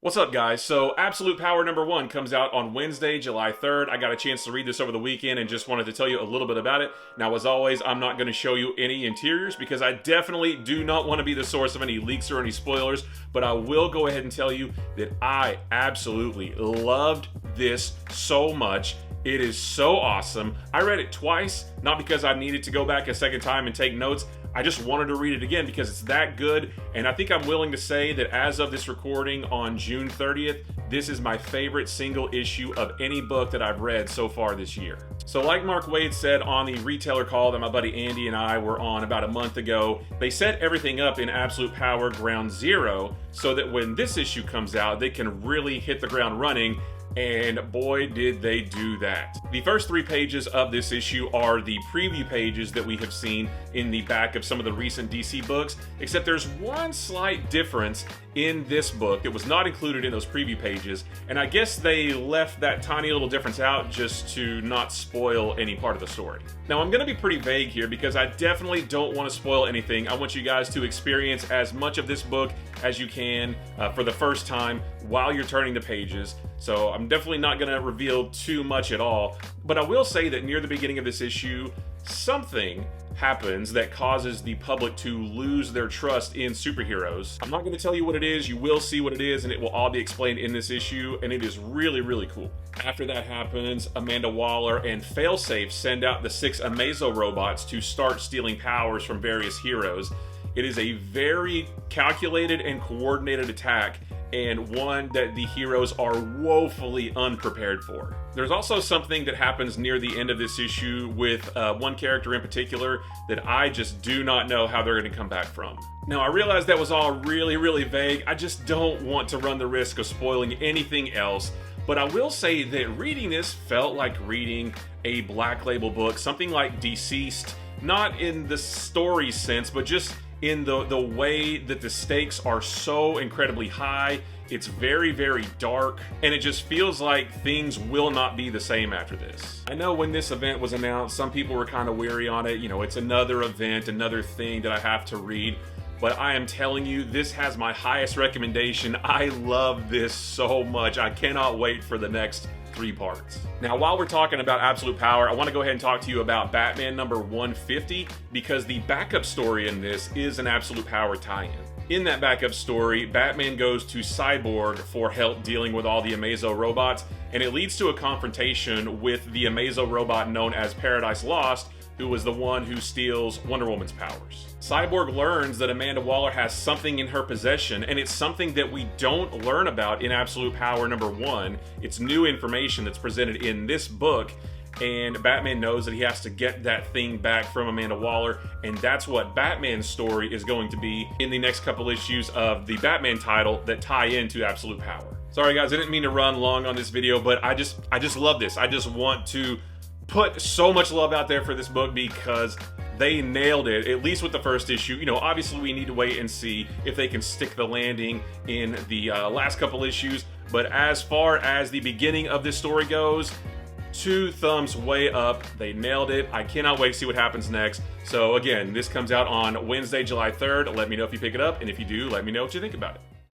What's up, guys? So, Absolute Power #1 comes out on Wednesday, July 3rd. I got a chance to read this over the weekend and just wanted to tell you a little bit about it. Now, as always, I'm not going to show you any interiors because I definitely do not want to be the source of any leaks or any spoilers, but I will go ahead and tell you that I absolutely loved this so much. It is so awesome. I read it twice, not because I needed to go back a second time and take notes. I just wanted to read it again because it's that good, and I think I'm willing to say that as of this recording on June 30th, this is my favorite single issue of any book that I've read so far this year. So like Mark Waid said on the retailer call that my buddy Andy and I were on about a month ago, they set everything up in Absolute Power Ground Zero so that when this issue comes out, they can really hit the ground running. And boy, did they do that. The first 3 pages of this issue are the preview pages that we have seen in the back of some of the recent DC books, except there's one slight difference in this book that was not included in those preview pages, and I guess they left that tiny little difference out just to not spoil any part of the story. Now, I'm going to be pretty vague here because I definitely don't want to spoil anything. I want you guys to experience as much of this book as you can for the first time while you're turning the pages. So I'm definitely not going to reveal too much at all, but I will say that near the beginning of this issue, something happens that causes the public to lose their trust in superheroes. I'm not going to tell you what it is. You will see what it is, and it will all be explained in this issue, and it is really, really cool. After that happens, Amanda Waller and Failsafe send out the 6 Amazo robots to start stealing powers from various heroes. It is a very calculated and coordinated attack, and one that the heroes are woefully unprepared for. There's also something that happens near the end of this issue with one character in particular that I just do not know how they're going to come back from. Now, I realize that was all really, really vague. I just don't want to run the risk of spoiling anything else, but I will say that reading this felt like reading a Black Label book, something like Deceased, not in the story sense, but just in the way that the stakes are so incredibly high. It's very, very dark, and it just feels like things will not be the same after this. I know when this event was announced, some people were kind of weary on it. You know, it's another event, another thing that I have to read. But I am telling you, this has my highest recommendation. I love this so much. I cannot wait for the next 3 parts. Now, while we're talking about Absolute Power, I want to go ahead and talk to you about Batman #150 because the backup story in this is an Absolute Power tie-in. In that backup story, Batman goes to Cyborg for help dealing with all the Amazo robots, and it leads to a confrontation with the Amazo robot known as Paradise Lost, who was the one who steals Wonder Woman's powers. Cyborg learns that Amanda Waller has something in her possession, and it's something that we don't learn about in Absolute Power #1. It's new information that's presented in this book, and Batman knows that he has to get that thing back from Amanda Waller, and that's what Batman's story is going to be in the next couple issues of the Batman title that tie into Absolute Power. Sorry guys, I didn't mean to run long on this video, but I just love this. I just want to put so much love out there for this book because they nailed it, at least with the first issue. You know, obviously we need to wait and see if they can stick the landing in the last couple issues, but as far as the beginning of this story goes, 2 thumbs way up. They nailed it. I cannot wait to see what happens next. So again, this comes out on Wednesday, July 3rd. Let me know if you pick it up, and if you do, let me know what you think about it.